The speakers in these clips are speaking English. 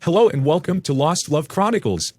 Hello and welcome to Lost Love Chronicles.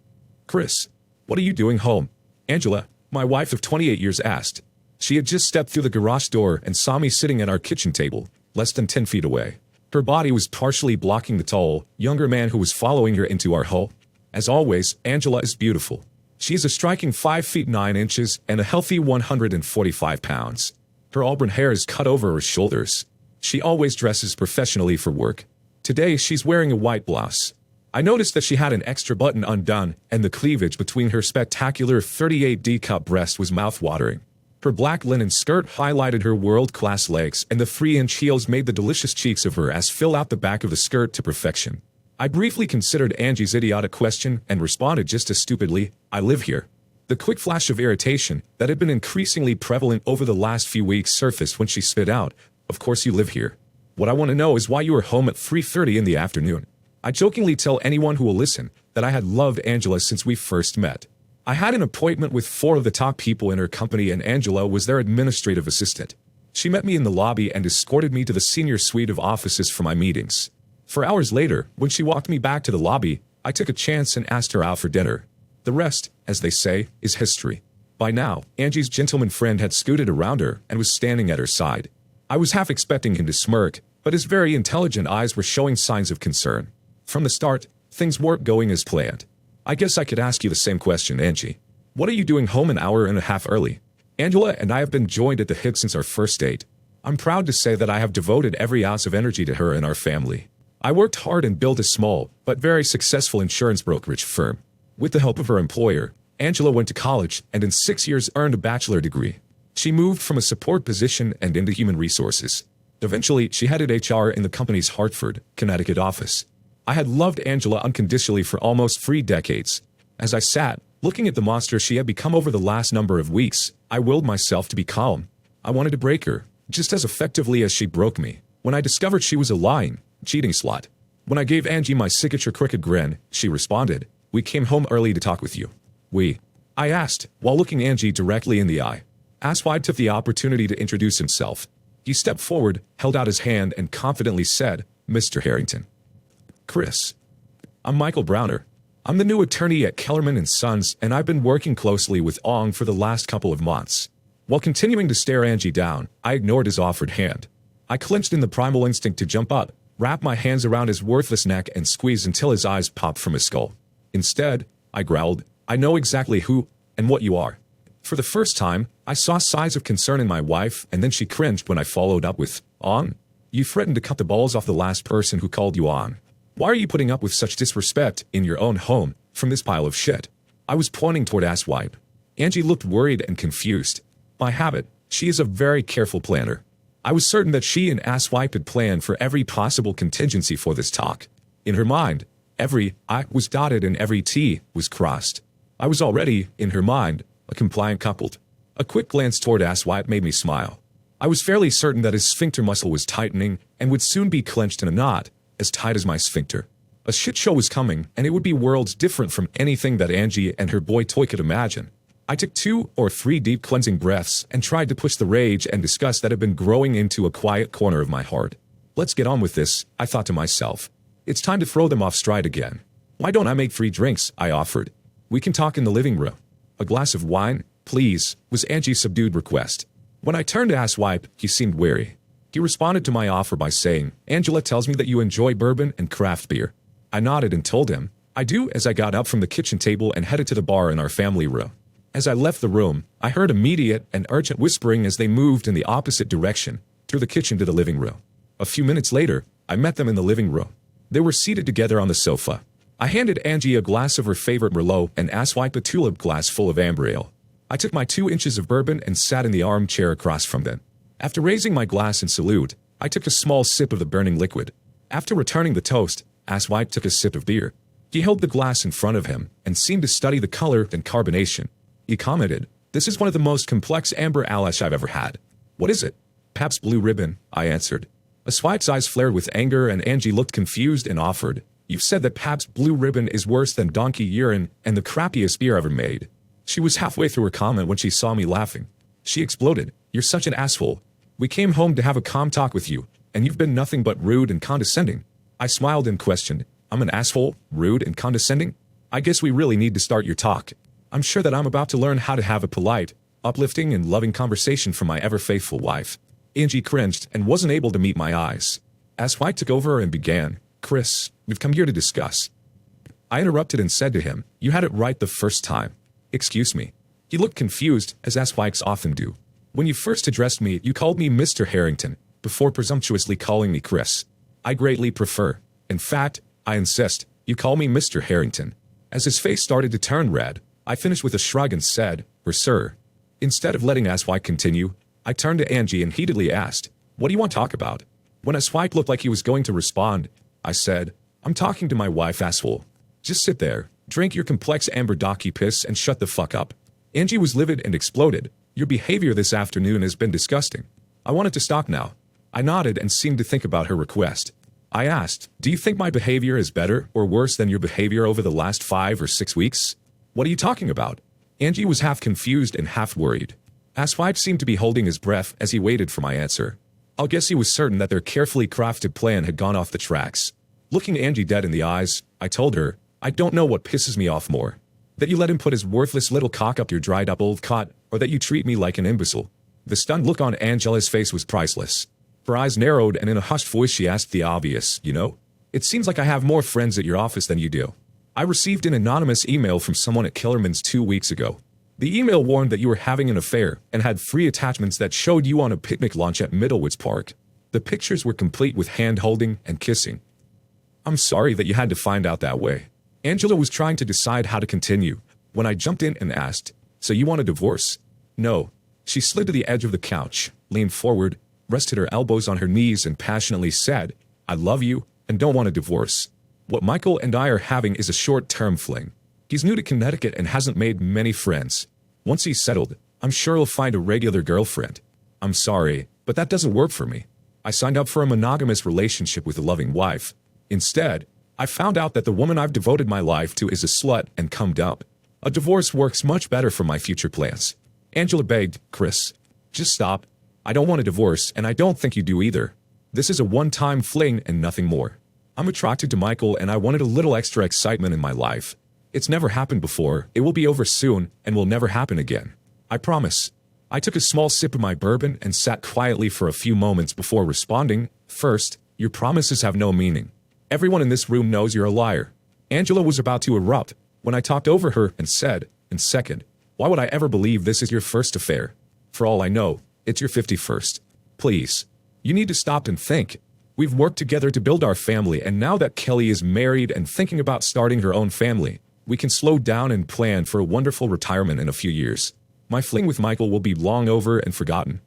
Chris, what are you doing home? Angela, my wife of 28 years, asked. She had just stepped through the garage door and saw me sitting at our kitchen table, less than 10 feet away. Her body was partially blocking the tall, younger man who was following her into our home. As always, Angela is beautiful. She is a striking 5 feet 9 inches and a healthy 145 pounds. Her auburn hair is cut over her shoulders. She always dresses professionally for work. Today she's wearing a white blouse. I noticed that she had an extra button undone, and the cleavage between her spectacular 38D cup breast was mouth-watering. Her black linen skirt highlighted her world-class legs, and the 3-inch heels made the delicious cheeks of her ass fill out the back of the skirt to perfection. I briefly considered Angie's idiotic question and responded just as stupidly, "I live here." The quick flash of irritation that had been increasingly prevalent over the last few weeks surfaced when she spit out, "Of course you live here. What I want to know is why you were home at 3:30 in the afternoon." I jokingly tell anyone who will listen that I had loved Angela since we first met. I had an appointment with 4 of the top people in her company, and Angela was their administrative assistant. She met me in the lobby and escorted me to the senior suite of offices for my meetings. 4 hours later, when she walked me back to the lobby, I took a chance and asked her out for dinner. The rest, as they say, is history. By now, Angie's gentleman friend had scooted around her and was standing at her side. I was half expecting him to smirk, but his very intelligent eyes were showing signs of concern. From the start, things weren't going as planned. I guess I could ask you the same question, Angie. What are you doing home an hour and a half early? Angela and I have been joined at the hip since our first date. I'm proud to say that I have devoted every ounce of energy to her and our family. I worked hard and built a small, but very successful insurance brokerage firm. With the help of her employer, Angela went to college and in 6 years earned a bachelor degree. She moved from a support position and into human resources. Eventually, she headed HR in the company's Hartford, Connecticut office. I had loved Angela unconditionally for almost 3 decades. As I sat, looking at the monster she had become over the last number of weeks, I willed myself to be calm. I wanted to break her, just as effectively as she broke me, when I discovered she was a lying, cheating slut. When I gave Angie my signature crooked grin, she responded, "We came home early to talk with you." I asked, while looking Angie directly in the eye. Assweib took the opportunity to introduce himself. He stepped forward, held out his hand, and confidently said, "Mr. Harrington." "Chris. I'm Michael Browner. I'm the new attorney at Kellerman & Sons, and I've been working closely with Ong for the last couple of months." While continuing to stare Angie down, I ignored his offered hand. I clenched in the primal instinct to jump up, wrap my hands around his worthless neck, and squeeze until his eyes popped from his skull. Instead, I growled, "I know exactly who and what you are." For the first time, I saw signs of concern in my wife, and then she cringed when I followed up with, "Ong? You threatened to cut the balls off the last person who called you Ong. Why are you putting up with such disrespect in your own home from this pile of shit?" I was pointing toward Assweib. Angie looked worried and confused. By habit, she is a very careful planner. I was certain that she and Assweib had planned for every possible contingency for this talk. In her mind, every I was dotted and every T was crossed. I was already, in her mind, a compliant couple. A quick glance toward Assweib made me smile. I was fairly certain that his sphincter muscle was tightening and would soon be clenched in a knot, as tight as my sphincter. A shit show was coming, and it would be worlds different from anything that Angie and her boy toy could imagine. I took 2 or 3 deep cleansing breaths and tried to push the rage and disgust that had been growing into a quiet corner of my heart. Let's get on with this, I thought to myself. It's time to throw them off stride again. "Why don't I make 3 drinks?" I offered. "We can talk in the living room." "A glass of wine, please," was Angie's subdued request. When I turned to Assweib, he seemed wary. He responded to my offer by saying, "Angela tells me that you enjoy bourbon and craft beer." I nodded and told him, "I do," as I got up from the kitchen table and headed to the bar in our family room. As I left the room, I heard immediate and urgent whispering as they moved in the opposite direction, through the kitchen to the living room. A few minutes later, I met them in the living room. They were seated together on the sofa. I handed Angie a glass of her favorite Merlot and Assweib a tulip glass full of amber ale. I took my 2 inches of bourbon and sat in the armchair across from them. After raising my glass in salute, I took a small sip of the burning liquid. After returning the toast, Assweib took a sip of beer. He held the glass in front of him and seemed to study the color and carbonation. He commented, "This is one of the most complex amber ales I've ever had." "What is it?" "Pabst Blue Ribbon," I answered. Assweib's eyes flared with anger and Angie looked confused and offered, "You've said that Pabst Blue Ribbon is worse than donkey urine and the crappiest beer ever made." She was halfway through her comment when she saw me laughing. She exploded, "You're such an asshole. We came home to have a calm talk with you, and you've been nothing but rude and condescending." I smiled and questioned, I'm an asshole, rude and condescending? I guess we really need to start your talk. I'm sure that I'm about to learn how to have a polite, uplifting and loving conversation from my ever-faithful wife. Angie cringed and wasn't able to meet my eyes. As White took over and began, Chris, we've come here to discuss. I interrupted and said to him, you had it right the first time. Excuse me. He looked confused, as asswikes often do. When you first addressed me, you called me Mr. Harrington, before presumptuously calling me Chris. I greatly prefer. In fact, I insist, you call me Mr. Harrington. As his face started to turn red, I finished with a shrug and said, sir. Instead of letting Asswike continue, I turned to Angie and heatedly asked, what do you want to talk about? When Asswike looked like he was going to respond, I said, I'm talking to my wife, asshole. Just sit there, drink your complex amber docky piss and shut the fuck up. Angie was livid and exploded. Your behavior this afternoon has been disgusting. I wanted to stop now. I nodded and seemed to think about her request. I asked, do you think my behavior is better or worse than your behavior over the last 5 or 6 weeks? What are you talking about? Angie was half confused and half worried. Asswipe seemed to be holding his breath as he waited for my answer. I'll guess he was certain that their carefully crafted plan had gone off the tracks. Looking Angie dead in the eyes, I told her, I don't know what pisses me off more. That you let him put his worthless little cock up your dried-up old cot, or that you treat me like an imbecile. The stunned look on Angela's face was priceless. Her eyes narrowed and in a hushed voice she asked the obvious, you know? It seems like I have more friends at your office than you do. I received an anonymous email from someone at Killerman's 2 weeks ago. The email warned that you were having an affair and had free attachments that showed you on a picnic launch at Middlewoods Park. The pictures were complete with hand-holding and kissing. I'm sorry that you had to find out that way. Angela was trying to decide how to continue, when I jumped in and asked, so you want a divorce? No. She slid to the edge of the couch, leaned forward, rested her elbows on her knees and passionately said, I love you and don't want a divorce. What Michael and I are having is a short-term fling. He's new to Connecticut and hasn't made many friends. Once he's settled, I'm sure he'll find a regular girlfriend. I'm sorry, but that doesn't work for me. I signed up for a monogamous relationship with a loving wife. Instead, I found out that the woman I've devoted my life to is a slut and cummed up. A divorce works much better for my future plans. Angela begged, Chris, just stop. I don't want a divorce, and I don't think you do either. This is a one-time fling and nothing more. I'm attracted to Michael and I wanted a little extra excitement in my life. It's never happened before, it will be over soon, and will never happen again. I promise. I took a small sip of my bourbon and sat quietly for a few moments before responding. First, your promises have no meaning. Everyone in this room knows you're a liar. Angela was about to erupt when I talked over her and said, and second, why would I ever believe this is your first affair? For all I know, it's your 51st. Please. You need to stop and think. We've worked together to build our family, and now that Kelly is married and thinking about starting her own family, we can slow down and plan for a wonderful retirement in a few years. My fling with Michael will be long over and forgotten.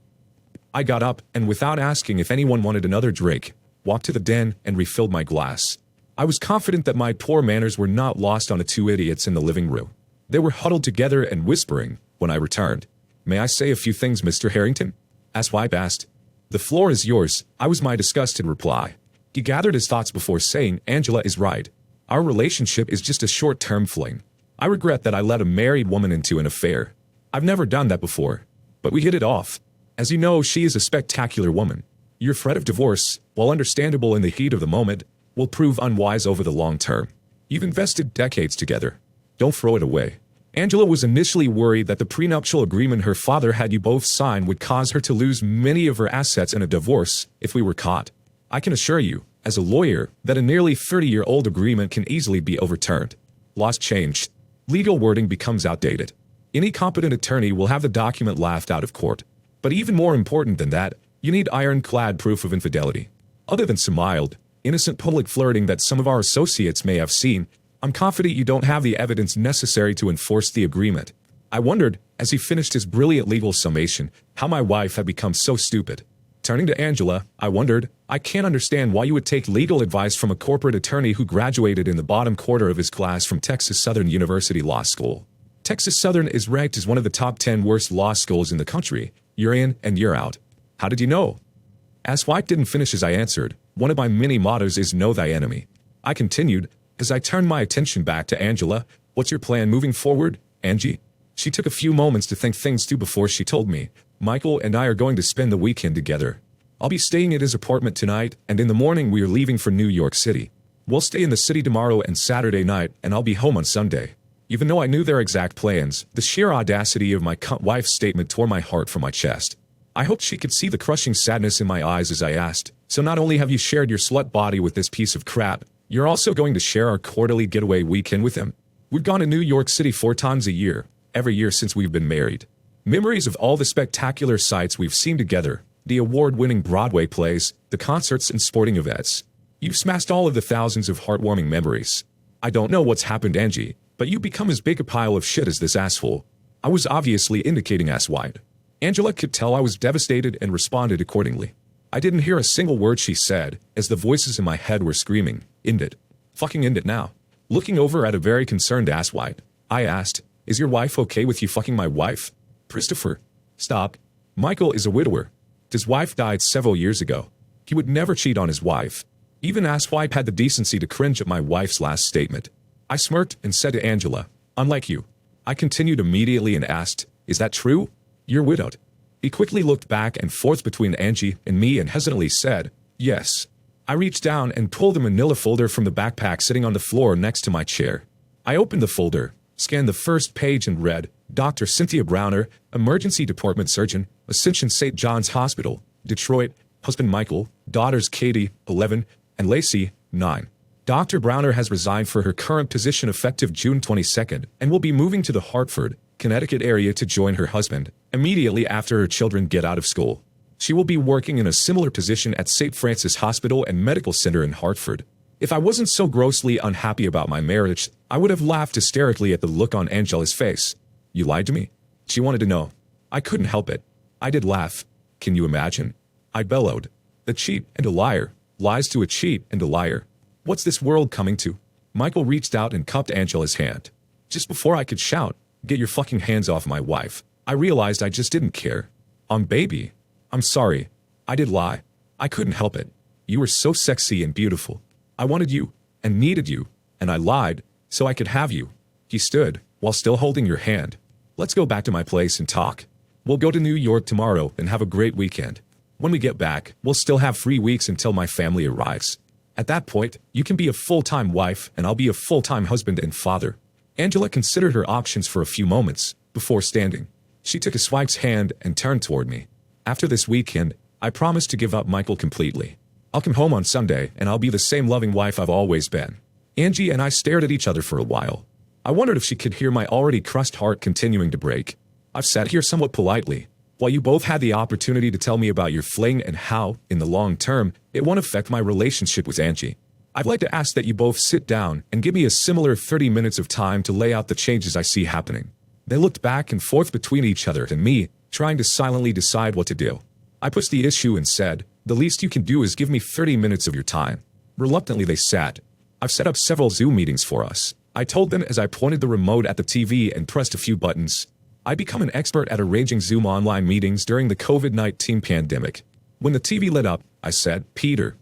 I got up and without asking if anyone wanted another drink, walked to the den and refilled my glass. I was confident that my poor manners were not lost on the 2 idiots in the living room. They were huddled together and whispering when I returned. May I say a few things, Mr. Harrington? Asswipe asked. The floor is yours, I was my disgusted reply. He gathered his thoughts before saying, Angela is right. Our relationship is just a short-term fling. I regret that I let a married woman into an affair. I've never done that before. But we hit it off. As you know, she is a spectacular woman. Your threat of divorce, while understandable in the heat of the moment, will prove unwise over the long term. You've invested decades together. Don't throw it away. Angela was initially worried that the prenuptial agreement her father had you both sign would cause her to lose many of her assets in a divorce if we were caught. I can assure you, as a lawyer, that a nearly 30-year-old agreement can easily be overturned. Laws change. Legal wording becomes outdated. Any competent attorney will have the document laughed out of court. But even more important than that, you need ironclad proof of infidelity. Other than some mild, innocent public flirting that some of our associates may have seen, I'm confident you don't have the evidence necessary to enforce the agreement. I wondered, as he finished his brilliant legal summation, how my wife had become so stupid. Turning to Angela, I wondered, I can't understand why you would take legal advice from a corporate attorney who graduated in the bottom quarter of his class from Texas Southern University Law School. Texas Southern is ranked as one of the top 10 worst law schools in the country. You're in and you're out. How did you know? Asswipe didn't finish as I answered. One of my many mottos is know thy enemy. I continued, as I turned my attention back to Angela, what's your plan moving forward, Angie? She took a few moments to think things through before she told me, Michael and I are going to spend the weekend together. I'll be staying at his apartment tonight, and in the morning we are leaving for New York City. We'll stay in the city tomorrow and Saturday night, and I'll be home on Sunday. Even though I knew their exact plans, the sheer audacity of my cunt wife's statement tore my heart from my chest. I hoped she could see the crushing sadness in my eyes as I asked, so not only have you shared your slut body with this piece of crap, you're also going to share our quarterly getaway weekend with him? We've gone to New York City 4 times a year, every year since we've been married. Memories of all the spectacular sights we've seen together, the award-winning Broadway plays, the concerts and sporting events. You've smashed all of the thousands of heartwarming memories. I don't know what's happened, Angie, but you become as big a pile of shit as this asshole. I was obviously indicating asswide. Angela could tell I was devastated and responded accordingly. I didn't hear a single word she said, as the voices in my head were screaming, "End it. Fucking end it now." Looking over at a very concerned asswide, I asked, "Is your wife okay with you fucking my wife?" "Christopher, stop. Michael is a widower. His wife died several years ago. He would never cheat on his wife." Even asswipe had the decency to cringe at my wife's last statement. I smirked and said to Angela, "Unlike you." I continued immediately and asked, "Is that true? You're widowed?" He quickly looked back and forth between Angie and me and hesitantly said, "Yes." I reached down and pulled a manila folder from the backpack sitting on the floor next to my chair. I opened the folder, scanned the first page and read, "Dr. Cynthia Browner, Emergency Department Surgeon, Ascension St. John's Hospital, Detroit, husband Michael, daughters Katie, 11, and Lacey, 9. Dr. Browner has resigned for her current position effective June 22nd and will be moving to the Hartford, Connecticut area to join her husband immediately after her children get out of school. She will be working in a similar position at St. Francis Hospital and Medical Center in Hartford. If I wasn't so grossly unhappy about my marriage, I would have laughed hysterically at the look on Angela's face. "You lied to me?" she wanted to know. I couldn't help it. I did laugh. "Can you imagine?" I bellowed. "A cheat and a liar lies to a cheat and a liar. What's this world coming to?" Michael reached out and cupped Angela's hand. Just before I could shout, "Get your fucking hands off my wife," I realized I just didn't care. Baby. I'm sorry. I did lie. I couldn't help it. You were so sexy and beautiful. I wanted you, and needed you, and I lied, so I could have you." He stood, while still holding your hand. "Let's go back to my place and talk. We'll go to New York tomorrow and have a great weekend. When we get back, we'll still have 3 weeks until my family arrives. At that point, you can be a full-time wife and I'll be a full-time husband and father." Angela considered her options for a few moments, before standing. She took a swipe's hand and turned toward me. "After this weekend, I promise to give up Michael completely. I'll come home on Sunday and I'll be the same loving wife I've always been." Angie and I stared at each other for a while. I wondered if she could hear my already crushed heart continuing to break. I've sat here somewhat politely, while you both had the opportunity to tell me about your fling and how, in the long term, it won't affect my relationship with Angie. I'd like to ask that you both sit down and give me a similar 30 minutes of time to lay out the changes I see happening. They looked back and forth between each other and me, trying to silently decide what to do. I pushed the issue and said, "The least you can do is give me 30 minutes of your time." Reluctantly they sat. "I've set up several Zoom meetings for us," I told them as I pointed the remote at the TV and pressed a few buttons. I'd become an expert at arranging Zoom online meetings during the COVID-19 pandemic. When the TV lit up, I said, "Peter."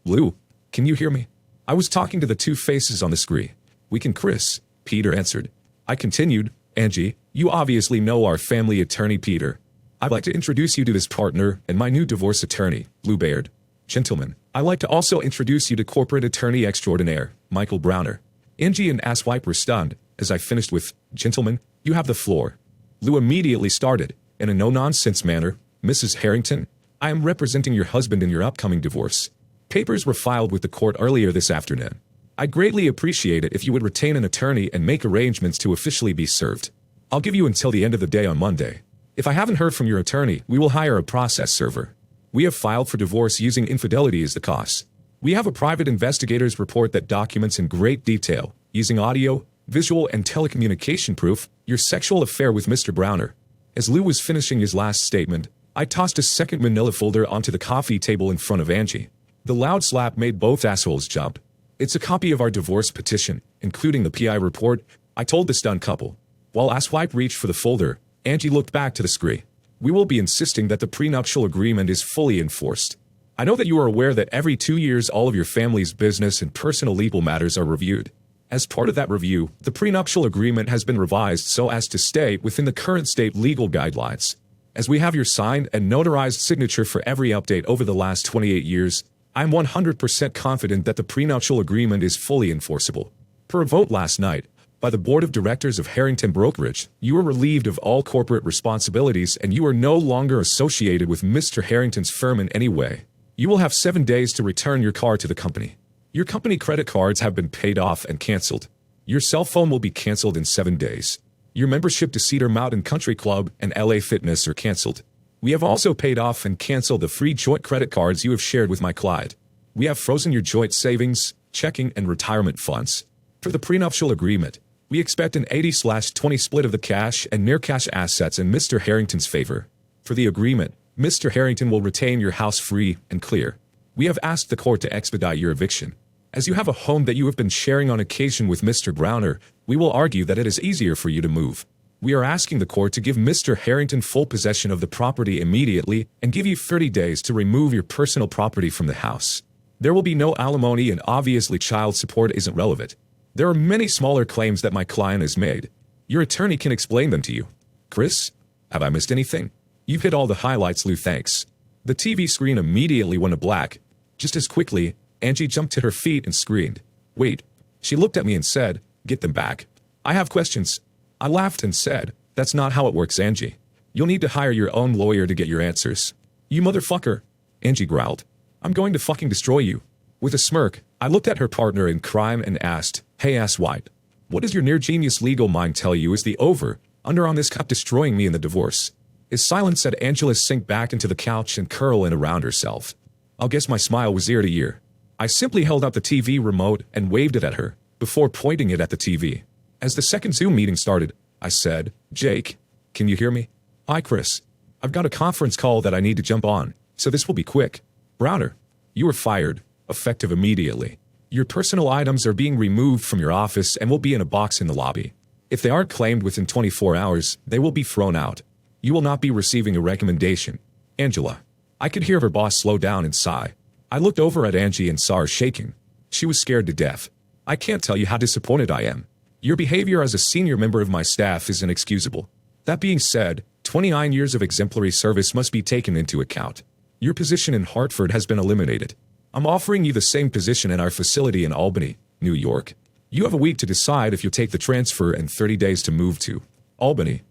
"Lou, can you hear me?" I was talking to the two faces on the screen. "We can, Chris," Peter answered. I continued, "Angie, you obviously know our family attorney Peter. I'd like to introduce you to this partner and my new divorce attorney, Lou Baird. Gentlemen, I'd like to also introduce you to corporate attorney extraordinaire, Michael Browner." Angie and Asswipe were stunned, as I finished with, "Gentlemen, you have the floor." Lou immediately started, in a no-nonsense manner, "Mrs. Harrington, I am representing your husband in your upcoming divorce. Papers were filed with the court earlier this afternoon. I'd greatly appreciate it if you would retain an attorney and make arrangements to officially be served. I'll give you until the end of the day on Monday. If I haven't heard from your attorney, we will hire a process server. We have filed for divorce using infidelity as the cause. We have a private investigator's report that documents in great detail, using audio, visual, and telecommunication proof, your sexual affair with Mr. Browner." As Lou was finishing his last statement, I tossed a second manila folder onto the coffee table in front of Angie. The loud slap made both assholes jump. "It's a copy of our divorce petition, including the PI report," I told the stunned couple. While Asswipe reached for the folder, Angie looked back to the screen. "We will be insisting that the prenuptial agreement is fully enforced. I know that you are aware that every 2 years all of your family's business and personal legal matters are reviewed. As part of that review, the prenuptial agreement has been revised so as to stay within the current state legal guidelines. As we have your signed and notarized signature for every update over the last 28 years, I'm 100% confident that the prenuptial agreement is fully enforceable. Per a vote last night, by the board of directors of Harrington Brokerage, you are relieved of all corporate responsibilities and you are no longer associated with Mr. Harrington's firm in any way. You will have 7 days to return your car to the company. Your company credit cards have been paid off and canceled. Your cell phone will be canceled in 7 days. Your membership to Cedar Mountain Country Club and LA Fitness are canceled. We have also paid off and canceled the free joint credit cards you have shared with my client. We have frozen your joint savings, checking, and retirement funds. For the prenuptial agreement, we expect an 80/20 split of the cash and near cash assets in Mr. Harrington's favor. For the agreement, Mr. Harrington will retain your house free and clear. We have asked the court to expedite your eviction. As you have a home that you have been sharing on occasion with Mr. Browner, we will argue that it is easier for you to move. We are asking the court to give Mr. Harrington full possession of the property immediately and give you 30 days to remove your personal property from the house. There will be no alimony and obviously child support isn't relevant. There are many smaller claims that my client has made. Your attorney can explain them to you. Chris, have I missed anything? You've hit all the highlights, Lou, thanks. The TV screen immediately went to black. Just as quickly, Angie jumped to her feet and screamed. Wait. She looked at me and said, get them back. I have questions. I laughed and said, that's not how it works, Angie. You'll need to hire your own lawyer to get your answers. You motherfucker. Angie growled. I'm going to fucking destroy you. With a smirk, I looked at her partner in crime and asked, hey asswipe, what does your near-genius legal mind tell you is the over-under on this cup destroying me in the divorce? His silence said Angela sink back into the couch and curl in around herself. I'll guess my smile was ear to ear. I simply held out the TV remote and waved it at her, before pointing it at the TV. As the second Zoom meeting started, I said, Jake, can you hear me? Hi, Chris. I've got a conference call that I need to jump on, so this will be quick. Browner, you are fired, effective immediately. Your personal items are being removed from your office and will be in a box in the lobby. If they aren't claimed within 24 hours, they will be thrown out. You will not be receiving a recommendation. Angela. I could hear her boss slow down and sigh. I looked over at Angie and saw her shaking. She was scared to death. I can't tell you how disappointed I am. Your behavior as a senior member of my staff is inexcusable. That being said, 29 years of exemplary service must be taken into account. Your position in Hartford has been eliminated. I'm offering you the same position in our facility in Albany, New York. You have a week to decide if you'll take the transfer and 30 days to move to Albany.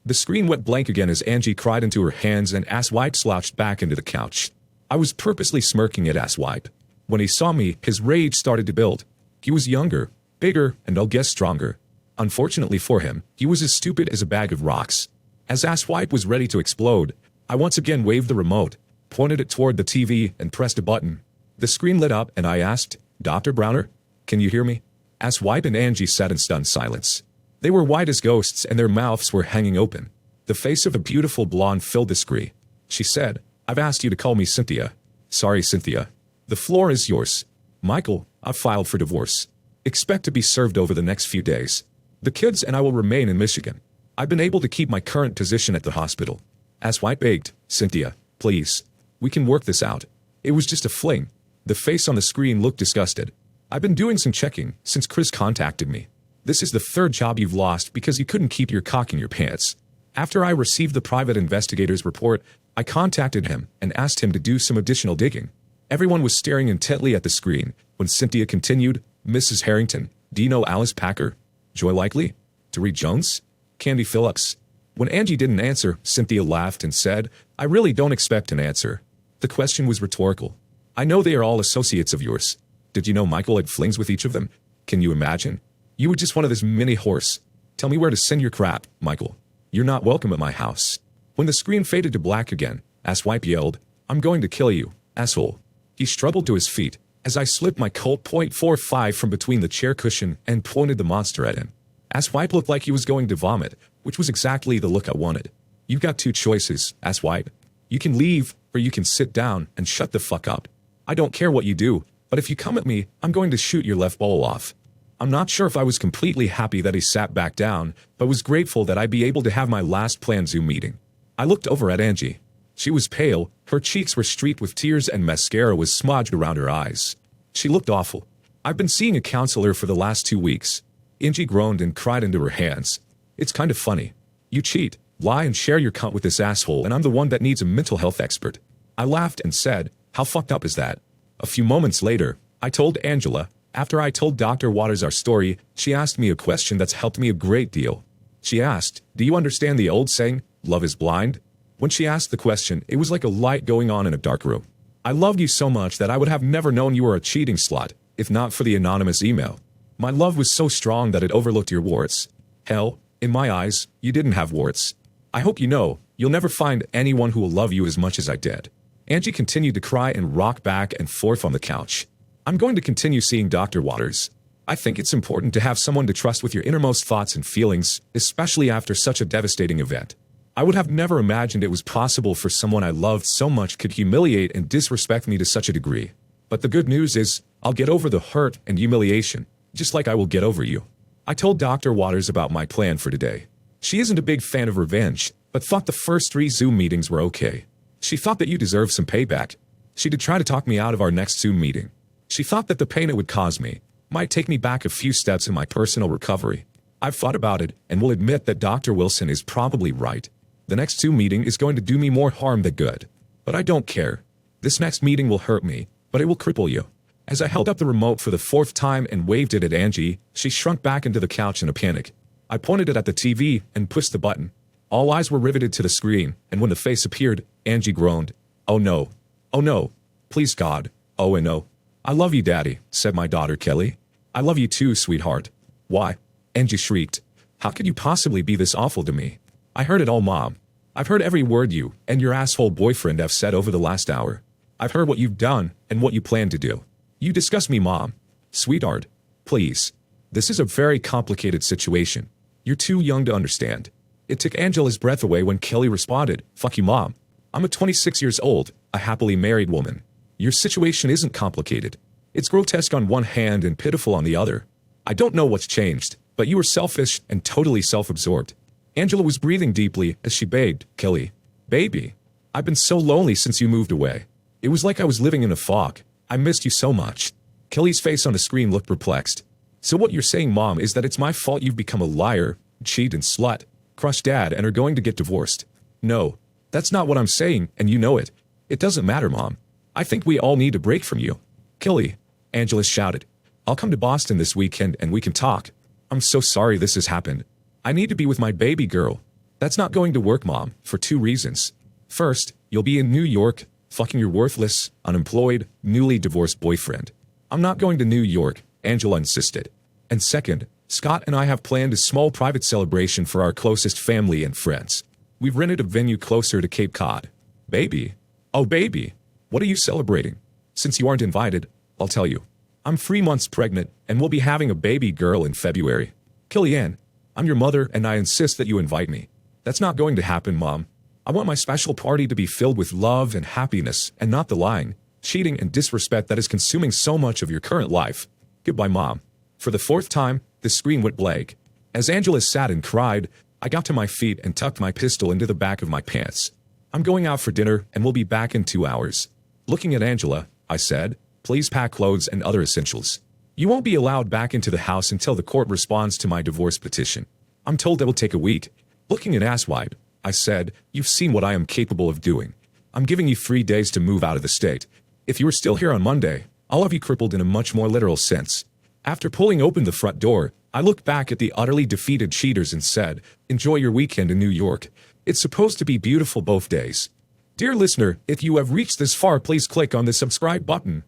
The screen went blank again as Angie cried into her hands and Asswipe slouched back into the couch. I was purposely smirking at Asswipe. When he saw me, his rage started to build. He was younger, bigger, and I'll guess stronger. Unfortunately for him, he was as stupid as a bag of rocks. As Asswipe was ready to explode, I once again waved the remote, pointed it toward the TV, and pressed a button. The screen lit up and I asked, Dr. Browner, can you hear me? Asswipe and Angie sat in stunned silence. They were white as ghosts and their mouths were hanging open. The face of a beautiful blonde filled the screen. She said, I've asked you to call me Cynthia. Sorry, Cynthia. The floor is yours. Michael, I've filed for divorce. Expect to be served over the next few days. The kids and I will remain in Michigan. I've been able to keep my current position at the hospital. Asswipe begged, Cynthia, please. We can work this out. It was just a fling. The face on the screen looked disgusted. I've been doing some checking since Chris contacted me. This is the third job you've lost because you couldn't keep your cock in your pants. After I received the private investigator's report, I contacted him and asked him to do some additional digging. Everyone was staring intently at the screen when Cynthia continued, Mrs. Harrington, do you know Alice Packer? Joy Likely? Doree Jones? Candy Phillips? When Angie didn't answer, Cynthia laughed and said, I really don't expect an answer. The question was rhetorical. I know they are all associates of yours. Did you know Michael had flings with each of them? Can you imagine? You were just one of this mini horse. Tell me where to send your crap, Michael. You're not welcome at my house. When the screen faded to black again, Asswipe yelled, I'm going to kill you, asshole. He struggled to his feet as I slipped my Colt .45 from between the chair cushion and pointed the monster at him. Asswipe looked like he was going to vomit, which was exactly the look I wanted. You've got two choices, Asswipe. You can leave, or you can sit down and shut the fuck up. I don't care what you do, but if you come at me, I'm going to shoot your left bowl off. I'm not sure if I was completely happy that he sat back down, but was grateful that I'd be able to have my last planned Zoom meeting. I looked over at Angie. She was pale, her cheeks were streaked with tears and mascara was smudged around her eyes. She looked awful. I've been seeing a counselor for the last 2 weeks. Angie groaned and cried into her hands. It's kind of funny. You cheat, lie and share your cunt with this asshole and I'm the one that needs a mental health expert. I laughed and said, how fucked up is that? A few moments later, I told Angela. After I told Dr. Waters our story, she asked me a question that's helped me a great deal. She asked, "Do you understand the old saying, love is blind?" When she asked the question, it was like a light going on in a dark room. I loved you so much that I would have never known you were a cheating slut, if not for the anonymous email. My love was so strong that it overlooked your warts. Hell, in my eyes, you didn't have warts. I hope you know, you'll never find anyone who will love you as much as I did. Angie continued to cry and rock back and forth on the couch. I'm going to continue seeing Dr. Waters. I think it's important to have someone to trust with your innermost thoughts and feelings, especially after such a devastating event. I would have never imagined it was possible for someone I loved so much could humiliate and disrespect me to such a degree. But the good news is, I'll get over the hurt and humiliation, just like I will get over you. I told Dr. Waters about my plan for today. She isn't a big fan of revenge, but thought the first 3 Zoom meetings were okay. She thought that you deserved some payback. She did try to talk me out of our next Zoom meeting. She thought that the pain it would cause me might take me back a few steps in my personal recovery. I've thought about it and will admit that Dr. Wilson is probably right. The next Zoom meeting is going to do me more harm than good. But I don't care. This next meeting will hurt me, but it will cripple you. As I held up the remote for the 4th time and waved it at Angie, she shrunk back into the couch in a panic. I pointed it at the TV and pushed the button. All eyes were riveted to the screen, and when the face appeared, Angie groaned. "Oh no. Oh no. Please God. Oh and no. I love you, Daddy," said my daughter Kelly. "I love you too, sweetheart." "Why?" Angie shrieked. "How could you possibly be this awful to me?" "I heard it all, Mom. I've heard every word you and your asshole boyfriend have said over the last hour. I've heard what you've done and what you plan to do. You disgust me, Mom." "Sweetheart, please. This is a very complicated situation. You're too young to understand." It took Angela's breath away when Kelly responded, "Fuck you, Mom. I'm a 26 years old, a happily married woman. Your situation isn't complicated. It's grotesque on one hand and pitiful on the other. I don't know what's changed, but you were selfish and totally self-absorbed." Angela was breathing deeply as she begged, "Kelly, baby, I've been so lonely since you moved away. It was like I was living in a fog. I missed you so much." Kelly's face on the screen looked perplexed. "So what you're saying, Mom, is that it's my fault you've become a liar, cheat and slut, crushed Dad, and are going to get divorced?" "No, that's not what I'm saying, and you know it. It doesn't matter, Mom. I think we all need a break from you." "Kelly," Angela shouted, "I'll come to Boston this weekend and we can talk. I'm so sorry this has happened. I need to be with my baby girl." "That's not going to work, Mom, for 2 reasons. First, you'll be in New York, fucking your worthless, unemployed, newly divorced boyfriend." "I'm not going to New York," Angela insisted. "And second, Scott and I have planned a small private celebration for our closest family and friends. We've rented a venue closer to Cape Cod." "Baby? Oh, baby. What are you celebrating?" "Since you aren't invited, I'll tell you. I'm 3 months pregnant, and we'll be having a baby girl in February." "Kellyanne, I'm your mother, and I insist that you invite me." "That's not going to happen, Mom. I want my special party to be filled with love and happiness, and not the lying, cheating, and disrespect that is consuming so much of your current life. Goodbye, Mom." For the 4th time, the screen went blank. As Angela sat and cried, I got to my feet and tucked my pistol into the back of my pants. "I'm going out for dinner, and we'll be back in 2 hours." Looking at Angela, I said, "Please pack clothes and other essentials. You won't be allowed back into the house until the court responds to my divorce petition. I'm told it will take a week." Looking at Asswipe, I said, "You've seen what I am capable of doing. I'm giving you 3 days to move out of the state. If you are still here on Monday, I'll have you crippled in a much more literal sense." After pulling open the front door, I looked back at the utterly defeated cheaters and said, "Enjoy your weekend in New York. It's supposed to be beautiful both days." Dear listener, if you have reached this far, please click on the subscribe button.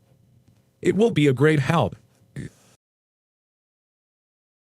It will be a great help.